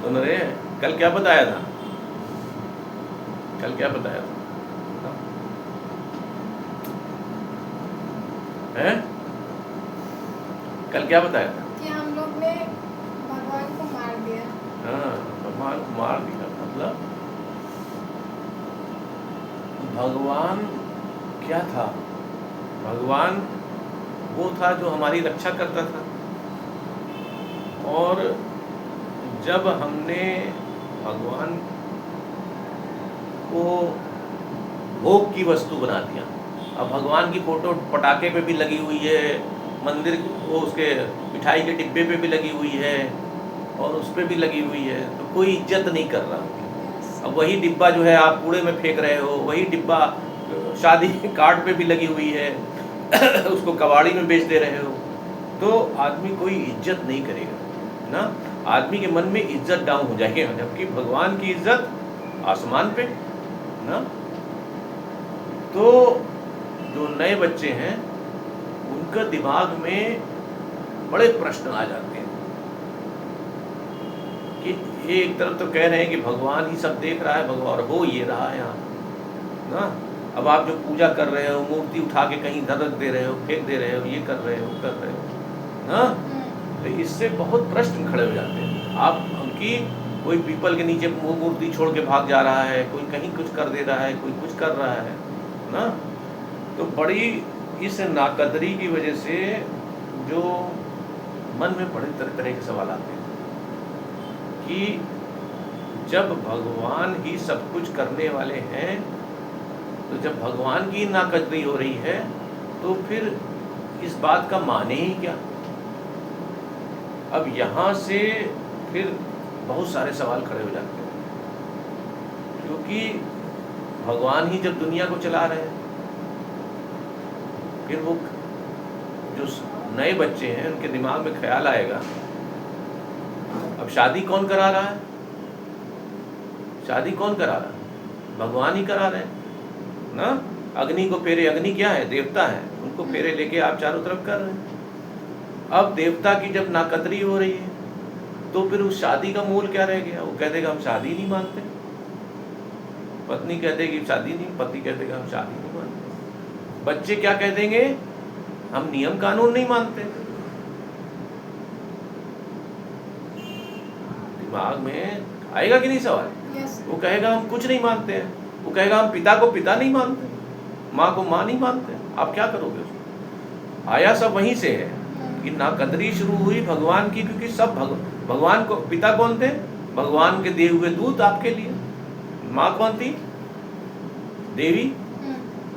तो उन्होंने कल क्या बताया था, कल क्या बताया था हैं? कल क्या बताया था कि हम लोग ने भगवान को मार दिया। हाँ, भगवान को मार दिया। मतलब भगवान क्या था? भगवान वो था जो हमारी रक्षा करता था। और जब हमने भगवान को भोग की वस्तु बना दिया, अब भगवान की फोटो पटाखे पे भी लगी हुई है, मंदिर वो उसके मिठाई के डिब्बे पे भी लगी हुई है और उस पर भी लगी हुई है, तो कोई इज्जत नहीं कर रहा। अब वही डिब्बा जो है आप कूड़े में फेंक रहे हो, वही डिब्बा शादी कार्ड पे भी लगी हुई है उसको कबाड़ी में बेच दे रहे हो, तो आदमी कोई इज्जत नहीं करेगा ना, आदमी के मन में इज्जत डाउन हो जाएगी। जबकि भगवान की इज्जत आसमान पे ना। तो जो नए बच्चे हैं उनका दिमाग में बड़े प्रश्न आ जाते हैं कि एक तरफ तो कह रहे हैं कि भगवान ही सब देख रहा है, भगवान हो ये रहा है यहाँ ना। अब आप जो पूजा कर रहे हो, मूर्ति उठा के कहीं धरक दे रहे हो, फेंक दे रहे हो, ये कर रहे हो ना, तो इससे बहुत प्रश्न खड़े हो जाते हैं। आप उनकी कोई पीपल के नीचे मूर्ति छोड़ के भाग जा रहा है, कोई कहीं कुछ कर दे रहा है, कोई कुछ कर रहा है ना। तो बड़ी इस नाकदरी की वजह से जो मन में बड़े तरह तरह के सवाल आते हैं कि जब भगवान ही सब कुछ करने वाले हैं, तो जब भगवान की नाकदरी हो रही है तो फिर इस बात का माने ही क्या। अब यहाँ से फिर बहुत सारे सवाल खड़े हो जाते हैं, क्योंकि भगवान ही जब दुनिया को चला रहे हैं, फिर वो जो नए बच्चे हैं उनके दिमाग में ख्याल आएगा, अब शादी कौन करा रहा है? शादी कौन करा रहा है? भगवान ही करा रहे हैं ना। अग्नि को फेरे, अग्नि क्या है? देवता है, उनको फेरे लेके आप चारों तरफ कर रहे हैं। अब देवता की जब नाकदरी हो रही है तो फिर उस शादी का मूल क्या रह गया? वो कह देगा हम शादी नहीं मानते, पत्नी कह देगी शादी नहीं, पति कह देगा हम शादी नहीं मानते, बच्चे क्या कह देंगे? हम नियम कानून नहीं मानते। दिमाग में आएगा कि नहीं सवाल? वो कहेगा हम कुछ नहीं मानते हैं, वो कहेगा हम पिता को पिता नहीं मानते, माँ को माँ नहीं मानते। आप क्या करोगे उसको? आया सब वहीं से है कि नाकदरी शुरू हुई भगवान की, क्योंकि सब भगवान को पिता कौन थे? भगवान के दिए हुए दूत आपके लिए। माँ कौन थी? देवी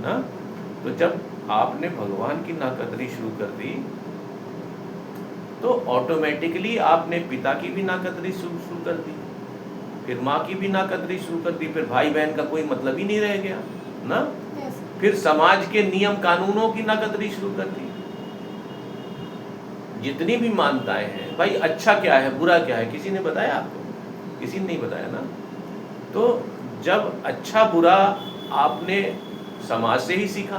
ना। तो जब आपने भगवान की नाकदरी शुरू कर दी तो ऑटोमेटिकली आपने पिता की भी नाकदरी शुरू कर दी, फिर माँ की भी नाकदरी शुरू कर दी, फिर भाई बहन का कोई मतलब ही नहीं रह गया ना। फिर समाज के नियम कानूनों की नाकदरी शुरू कर दी। जितनी भी मान्यताएं हैं, भाई अच्छा क्या है बुरा क्या है, किसी ने बताया आपको? किसी ने नहीं बताया ना। तो जब अच्छा बुरा आपने समाज से ही सीखा,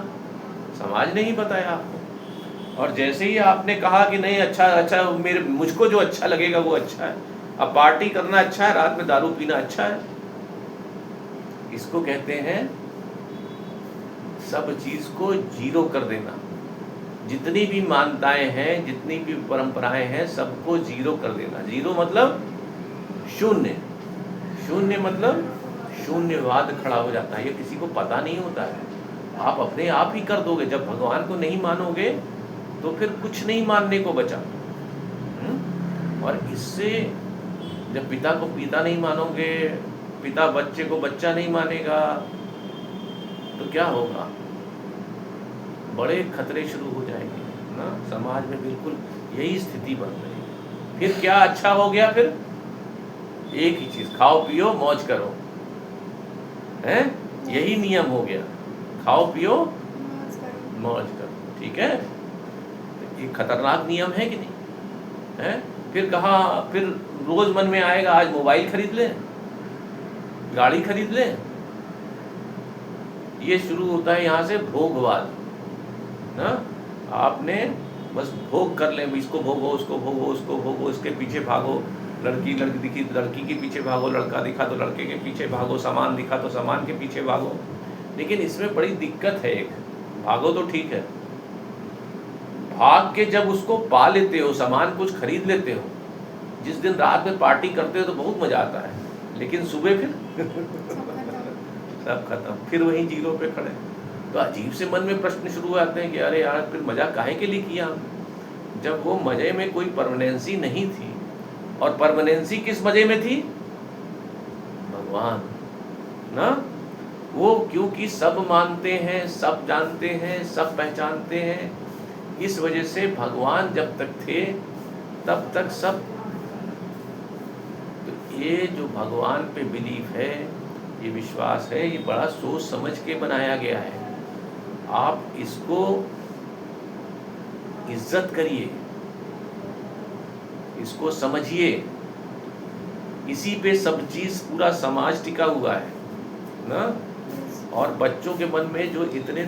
समाज ने ही बताया आपको। और जैसे ही आपने कहा कि नहीं अच्छा अच्छा मुझको जो अच्छा लगेगा वो अच्छा है, अब पार्टी करना अच्छा है, रात में दारू पीना अच्छा है, इसको कहते हैं सब चीज को जीरो कर देना। जितनी भी मान्यताएं हैं, जितनी भी परंपराएं हैं, सबको जीरो कर देना। जीरो मतलब शून्य, शून्य मतलब शून्यवाद खड़ा हो जाता है। ये किसी को पता नहीं होता है, आप अपने आप ही कर दोगे। जब भगवान को नहीं मानोगे तो फिर कुछ नहीं मानने को बचा। और इससे जब पिता को पिता नहीं मानोगे, पिता बच्चे को बच्चा नहीं मानेगा, तो क्या होगा? बड़े खतरे शुरू हो जाएंगे ना समाज में। बिल्कुल यही स्थिति बन रही है। फिर क्या अच्छा हो गया? फिर एक ही चीज, खाओ पियो मौज करो, हैं? यही नियम हो गया, खाओ पियो मौज करो। ठीक है, ये खतरनाक नियम है कि नहीं है? फिर कहा, फिर रोज मन में आएगा आज मोबाइल खरीद लें, गाड़ी खरीद लें। ये शुरू होता है यहाँ से भोगवाद ना। आपने बस भोग कर लें, इसको भोगो, उसको भोगो, उसको भोगो, इसके पीछे भागो, लड़की लड़की दिखी तो लड़की के पीछे भागो, लड़का दिखा तो लड़के के पीछे भागो, सामान दिखा तो सामान के पीछे भागो। लेकिन इसमें बड़ी दिक्कत है एक, भागो तो ठीक है, भाग के जब उसको पा लेते हो, सामान कुछ खरीद लेते हो, जिस दिन रात में पार्टी करते हो तो बहुत मजा आता है, लेकिन सुबह फिर सब खत्म, फिर वहीं जीरो पे खड़े। तो अजीब से मन में प्रश्न शुरू हो जाते हैं कि अरे यार फिर मजा काहे के लिए किया, जब वो मजे में कोई परमानेंसी नहीं थी। और परमानेंसी किस मजे में थी? भगवान ना, वो क्योंकि सब मानते हैं, सब जानते हैं, सब पहचानते हैं, इस वजह से भगवान जब तक थे तब तक सब। तो ये जो भगवान पे बिलीफ है, ये विश्वास है, ये बड़ा सोच समझ के बनाया गया है। आप इसको इज्जत करिए, इसको समझिए, इसी पे सब चीज पूरा समाज टिका हुआ है ना। और बच्चों के मन में जो इतने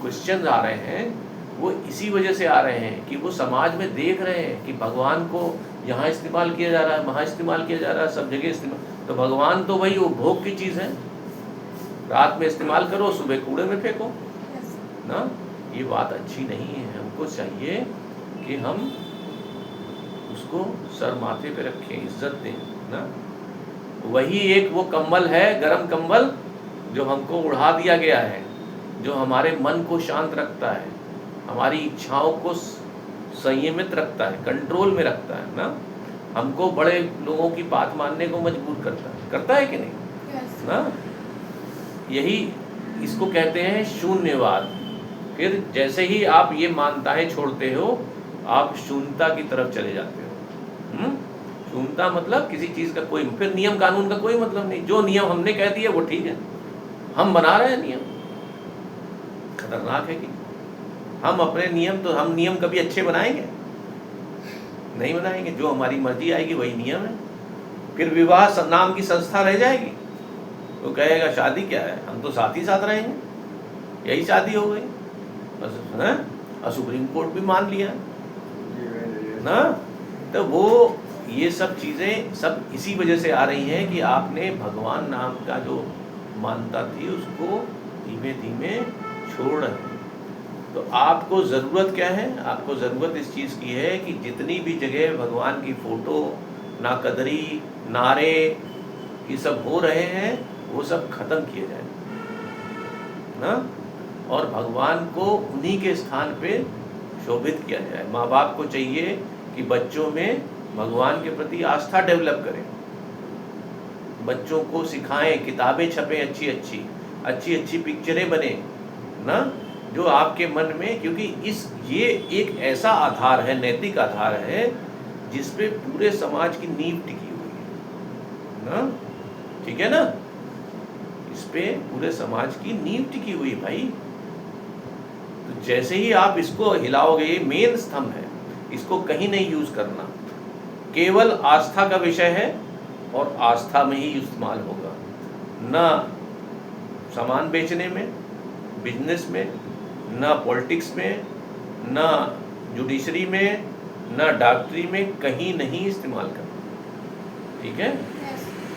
क्वेश्चन आ रहे हैं वो इसी वजह से आ रहे हैं कि वो समाज में देख रहे हैं कि भगवान को यहाँ इस्तेमाल किया जा रहा है, वहाँ इस्तेमाल किया जा रहा है, सब जगह इस्तेमाल। तो भगवान तो वही उपभोग की चीज़ है, रात में इस्तेमाल करो, सुबह कूड़े में फेंको ना। ये बात अच्छी नहीं है। हमको चाहिए कि हम उसको सर माथे पे रखें, इज्जत दें ना। वही एक वो कंबल है, गरम कंबल, जो हमको उड़ा दिया गया है, जो हमारे मन को शांत रखता है, हमारी इच्छाओं को संयमित रखता है, कंट्रोल में रखता है ना। हमको बड़े लोगों की बात मानने को मजबूर करता है कि नहीं ना। यही इसको कहते हैं शून्यवाद। फिर जैसे ही आप ये मान्यताएं छोड़ते हो, आप शून्यता की तरफ चले जाते हो। शून्यता मतलब किसी चीज़ का कोई, फिर नियम कानून का कोई मतलब नहीं। जो नियम हमने कह दिए वो ठीक है, हम बना रहे हैं नियम। खतरनाक है कि हम अपने नियम, तो हम नियम कभी अच्छे बनाएंगे? नहीं बनाएंगे। जो हमारी मर्जी आएगी वही नियम है। फिर विवाह नाम की संस्था रह जाएगी, तो कहेगा शादी क्या है, हम तो साथ ही साथ रहेंगे, यही शादी हो गई बस है। और सुप्रीम कोर्ट भी मान लिया ना। तो वो ये सब चीज़ें सब इसी वजह से आ रही हैं कि आपने भगवान नाम का जो मानता थी उसको धीमे धीमे छोड़ रहे हैं। तो आपको ज़रूरत क्या है? आपको ज़रूरत इस चीज़ की है कि जितनी भी जगह भगवान की फ़ोटो, नाकदरी, नारे ये सब हो रहे हैं, वो सब ख़त्म किए जाए ना। और भगवान को उन्हीं के स्थान पे शोभित किया जाए। माँ बाप को चाहिए कि बच्चों में भगवान के प्रति आस्था डेवलप करें, बच्चों को सिखाएं, किताबें छपें अच्छी अच्छी पिक्चरें बने ना, जो आपके मन में, क्योंकि ये एक ऐसा आधार है, नैतिक आधार है, जिस पे पूरे समाज की नींव टिकी हुई है ना। ठीक है ना, इस पे पूरे समाज की नींव टिकी हुई है भाई। तो जैसे ही आप इसको हिलाओगे, ये मेन स्तंभ है, इसको कहीं नहीं यूज करना, केवल आस्था का विषय है और आस्था में ही इस्तेमाल होगा। ना सामान बेचने में, बिजनेस में, ना पॉलिटिक्स में, ना जुडिशरी में, ना डॉक्टरी में, कहीं नहीं इस्तेमाल करना। ठीक है,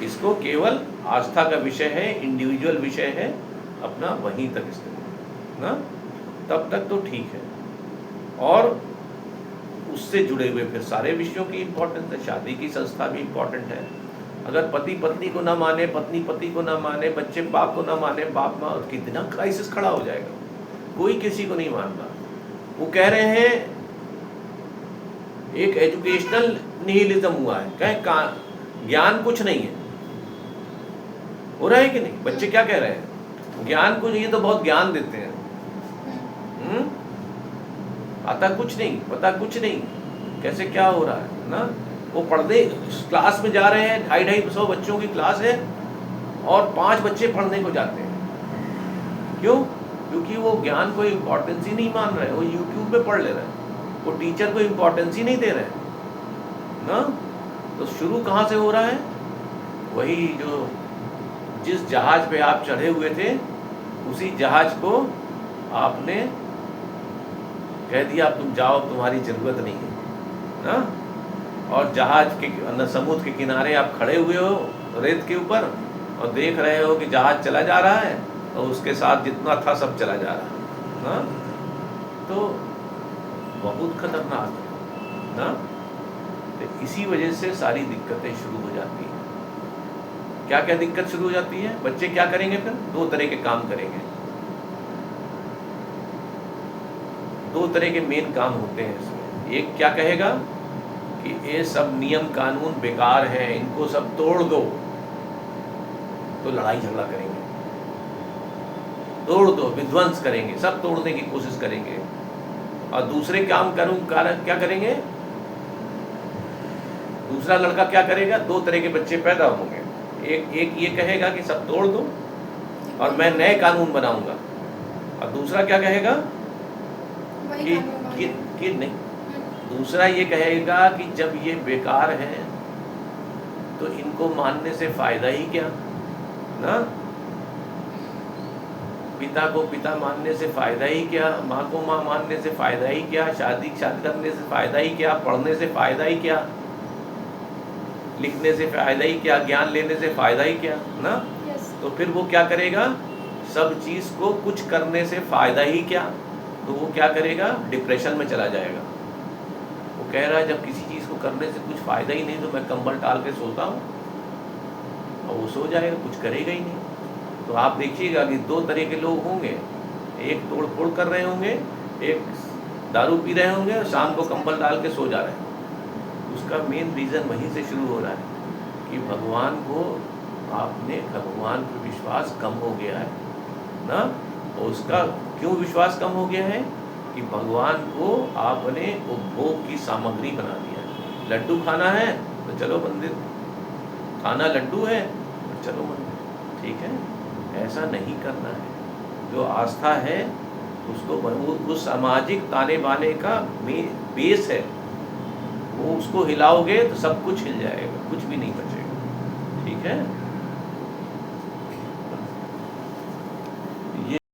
इसको केवल आस्था का विषय है, इंडिविजुअल विषय है अपना, वहीं तक इस्तेमाल ना, तब तक तो ठीक है। और उससे जुड़े हुए फिर सारे विषयों की इम्पोर्टेंस है। शादी की संस्था भी इम्पोर्टेंट है। अगर पति पत्नी को ना माने, पत्नी पति को ना माने, बच्चे बाप को ना माने, बाप माँ, कितना क्राइसिस खड़ा हो जाएगा। कोई किसी को नहीं मानता। वो कह रहे हैं एक एजुकेशनल निहिलिज्म हुआ है, कहें ज्ञान कुछ नहीं है। हो रहा है कि नहीं? बच्चे क्या कह रहे हैं? ज्ञान कुछ, ये तो बहुत ज्ञान देते हैं, आता कुछ नहीं, पता कुछ नहीं, कैसे क्या हो रहा है ना। वो पढ़ने क्लास में जा रहे हैं, 250-250 बच्चों की क्लास है और 5 बच्चे पढ़ने को जाते हैं। क्यों? क्योंकि वो ज्ञान को इम्पोर्टेंस ही नहीं मान रहे, वो यूट्यूब पे पढ़ ले रहे हैं, वो टीचर को इम्पोर्टेंस ही नहीं दे रहे ना। तो शुरू कहाँ से हो रहा है? वही जो जिस जहाज पे आप चढ़े हुए थे, उसी जहाज को आपने कह दिया अब तुम जाओ, तुम्हारी ज़रूरत नहीं है ना। और जहाज के समुद्र के किनारे आप खड़े हुए हो रेत के ऊपर और देख रहे हो कि जहाज चला जा रहा है और उसके साथ जितना था सब चला जा रहा है ना, तो बहुत खतरनाक है ना। तो इसी वजह से सारी दिक्कतें शुरू हो जाती हैं। क्या क्या दिक्कत शुरू हो जाती है? बच्चे क्या करेंगे फिर? दो तरह के काम करेंगे। दो तरह के मेन काम होते हैं इसमें। एक क्या कहेगा कि ये सब नियम कानून बेकार हैं, इनको सब तोड़ दो, तो लड़ाई झगड़ा करेंगे, तोड़ दो, विध्वंस करेंगे, सब तोड़ने की कोशिश करेंगे। और दूसरे काम क्या करेंगे? दूसरा लड़का क्या करेगा? दो तरह के बच्चे पैदा होंगे। एक ये कहेगा कि सब तोड़ दो और मैं नए कानून बनाऊंगा, और दूसरा क्या कहेगा कि नहीं, दूसरा ये कहेगा कि जब ये बेकार है तो इनको मानने से फायदा ही क्या ना, पिता को पिता मानने से फायदा ही क्या, माँ को माँ मानने से फायदा ही क्या, शादी करने से फायदा ही क्या, पढ़ने से फायदा ही क्या, लिखने से फायदा ही क्या, ज्ञान लेने से फायदा ही क्या ना। तो फिर वो क्या करेगा? सब चीज को कुछ करने से फायदा ही क्या, तो वो क्या करेगा? डिप्रेशन में चला जाएगा। वो कह रहा है जब किसी चीज को करने से कुछ फायदा ही नहीं तो मैं कंबल डाल के सोता हूँ, और वो सो जाएगा, कुछ करेगा ही नहीं। तो आप देखिएगा कि दो तरह के लोग होंगे, एक तोड़ फोड़ कर रहे होंगे, एक दारू पी रहे होंगे और शाम को कंबल डाल के सो जा रहे हैं। उसका मेन रीज़न वहीं से शुरू हो रहा है कि भगवान पर विश्वास कम हो गया है ना। और उसका क्यों विश्वास कम हो गया है कि भगवान को आपने उपभोग की सामग्री बना दिया है। लड्डू खाना है तो चलो मंदिर, खाना लड्डू है तो चलो मंदिर, ठीक है। ऐसा नहीं करना है। जो आस्था है उसको वो सामाजिक ताने बाने का बेस है, वो उसको हिलाओगे तो सब कुछ हिल जाएगा, कुछ भी नहीं बचेगा, ठीक है।